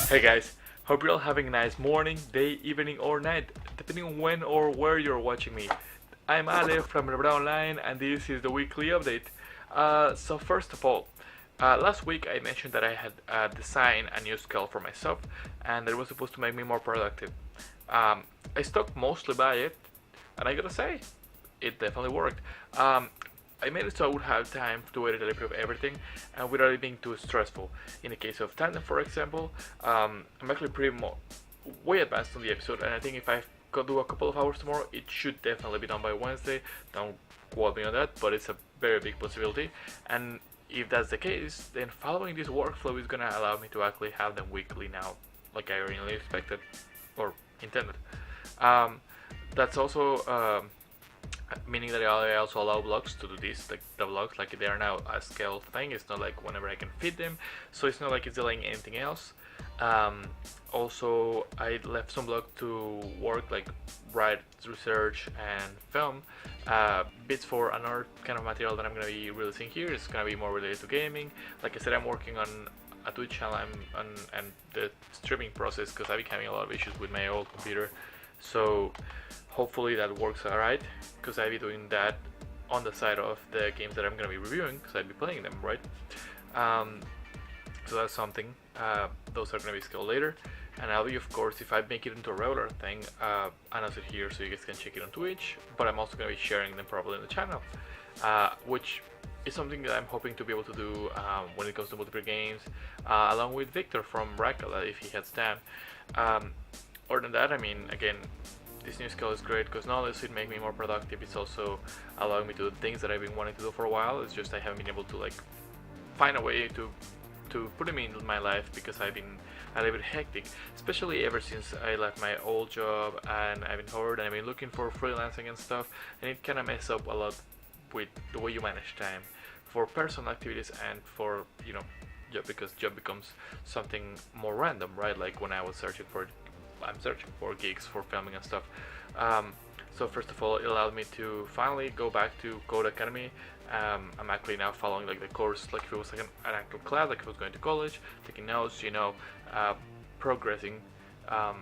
Hey guys, hope you're all having a nice morning, day, evening, or night, depending on when or where you're watching me. I'm Ale from Levraw-Online, and this is the weekly update. So first of all, last week I mentioned that I had designed a new skill for myself, and that it was supposed to make me more productive. I stuck mostly by it, and I gotta say, it definitely worked. I made it so I would have time to edit a little bit of everything and without it being too stressful. In the case of Tandem, for example, I'm actually way advanced on the episode, and I think if I could do a couple of hours tomorrow, it should definitely be done by Wednesday. Don't quote me on that, but it's a very big possibility. And if that's the case, then following this workflow is gonna allow me to actually have them weekly now, like I originally expected or intended. Um, that's also meaning that I also allow blogs to do this, like the blogs, like they are now a scale thing. It's not like whenever I can fit them, so it's not like it's delaying anything else. Um, Also, I left some blog to work, like write, research, and film bits for another kind of material that I'm gonna be releasing here. It's gonna be more related to gaming. Like I said, I'm working on a Twitch channel and the streaming process because I've been having a lot of issues with my old computer. So hopefully that works alright, because I'll be doing that on the side of the games that I'm gonna be reviewing, because I'll be playing them, right? Um, so that's something. Those are gonna be scaled later, and I'll be, of course, if I make it into a regular thing, announce it here so you guys can check it on Twitch. But I'm also gonna be sharing them probably in the channel, which is something that I'm hoping to be able to do when it comes to multiplayer games, along with Victor from Rakala if he has time. Other than that, I mean, again, this new skill is great because not only does it make me more productive, it's also allowing me to do things that I've been wanting to do for a while. It's just I haven't been able to like find a way to put them in my life because I've been a little bit hectic, especially ever since I left my old job and I've been bored and I've been looking for freelancing and stuff, and it kind of messes up a lot with the way you manage time for personal activities and for job, because job becomes something more random, right? Like when I'm searching for gigs for filming and stuff. So first of all, it allowed me to finally go back to Code Academy. I'm actually now following like the course, like if it was like an actual class, like if I was going to college, taking notes, progressing a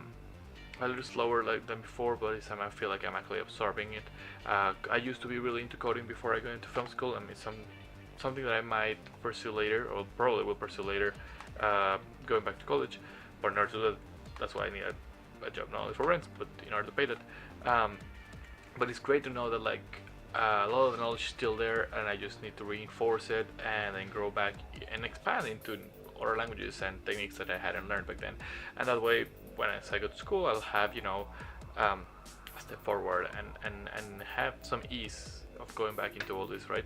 little slower like than before, but this time I feel like I'm actually absorbing it. I used to be really into coding before I got into film school, and it's something that I might pursue later, or probably will pursue later, going back to college. But in order to do that, that's why I need a job, not only for rent, but in order to pay that. But it's great to know that like a lot of the knowledge is still there, and I just need to reinforce it and then grow back and expand into other languages and techniques that I hadn't learned back then. And that way, when I go to school, I'll have a step forward and have some ease of going back into all this, right?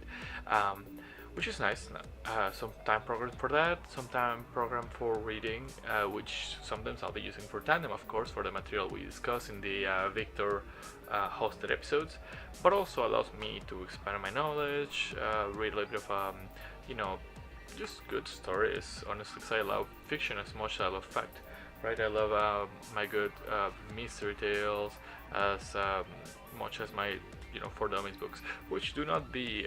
Which is nice. Some time program for that, some time program for reading, which sometimes I'll be using for Tandem, of course, for the material we discuss in the Victor hosted episodes, but also allows me to expand my knowledge, read a little bit of, just good stories, honestly, because I love fiction as much as I love fact, right? I love my good mystery tales as much as my, for dummies books, which do not be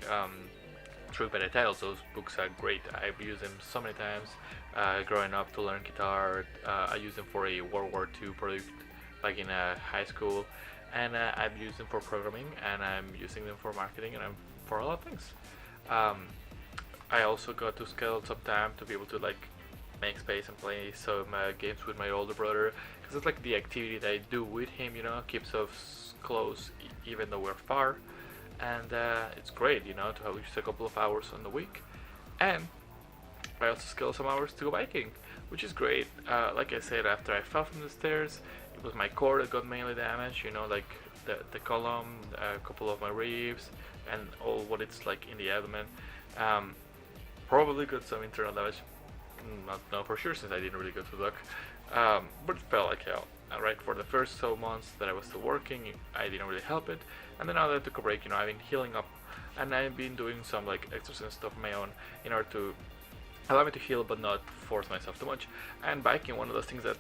tricked by the titles. Those books are great. I've used them so many times growing up to learn guitar. I used them for a World War II project back in high school, and I've used them for programming, and I'm using them for marketing, and for a lot of things. I also got to schedule some time to be able to like make space and play some games with my older brother, because it's like the activity that I do with him, keeps us close even though we're far. And it's great, to have just a couple of hours on the week. And I also scheduled some hours to go biking, which is great. Like I said, after I fell from the stairs, it was my core that got mainly damaged, like the column, a couple of my ribs, and all what it's like in the abdomen. Probably got some internal damage, not know for sure since I didn't really go to the doc, but it felt like hell. Right, for the first so months that I was still working, I didn't really help it, and then now that I took a break, I've been healing up, and I've been doing some like exercise stuff of my own in order to allow me to heal but not force myself too much. And biking, one of those things that,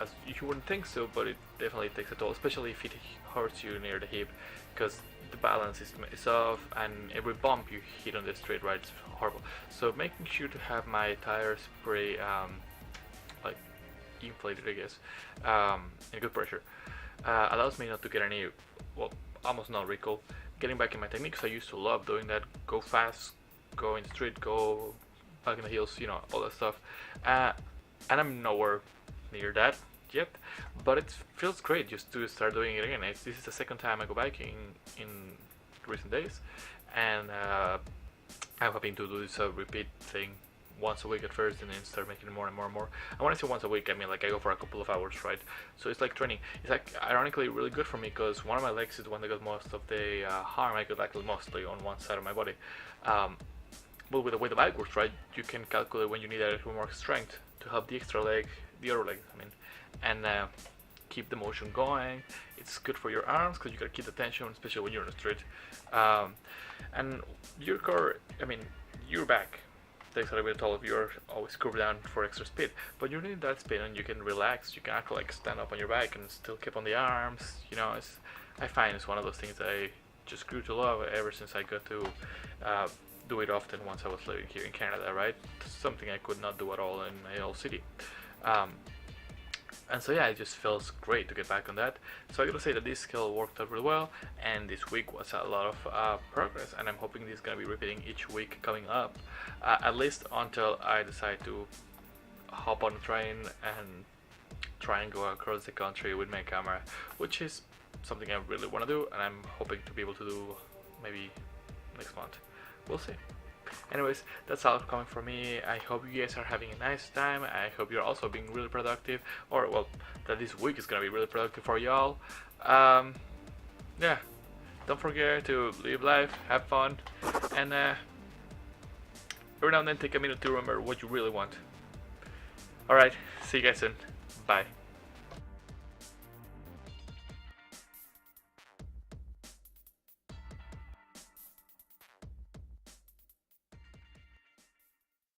as you wouldn't think so, but it definitely takes a toll, especially if it hurts you near the hip, because the balance is off, and every bump you hit on the straight ride is horrible. So making sure to have my tires pretty like inflated, I guess, in good pressure. Allows me not to get any, well, almost no recoil. Getting back in my techniques, I used to love doing that. Go fast, go in the street, go back in the hills, you know, all that stuff. And I'm nowhere near that yet, but it feels great just to start doing it again. This is the second time I go biking in recent days, and I'm hoping to do this repeat thing once a week at first, and then start making it more and more and more. And when I say once a week, I mean like I go for a couple of hours, right? So it's like training. It's like ironically really good for me because one of my legs is the one that got most of the harm. I got actually mostly on one side of my body. But with the way the bike works, right, you can calculate when you need a little more strength to help the extra leg, the other leg, I mean, and keep the motion going. It's good for your arms because you gotta keep the tension, especially when you're on the street. And your core, I mean, your back takes a little bit toll if you're always curved down for extra speed. But you need that speed, and you can relax. You can actually like stand up on your bike and still keep on the arms. You know, I find it's one of those things that I just grew to love ever since I got to do it often once I was living here in Canada, right? Something I could not do at all in my old city. And so yeah, it just feels great to get back on that. So I gotta say that this skill worked out really well, and this week was a lot of progress, and I'm hoping this is gonna be repeating each week coming up, at least until I decide to hop on a train and try and go across the country with my camera, which is something I really want to do, and I'm hoping to be able to do maybe next month. We'll see. Anyways, that's all coming from me. I hope you guys are having a nice time. I hope you're also being really productive, or well, that this week is gonna be really productive for y'all. Yeah, don't forget to live life, have fun, and every now and then take a minute to remember what you really want. Alright, see you guys soon. Bye.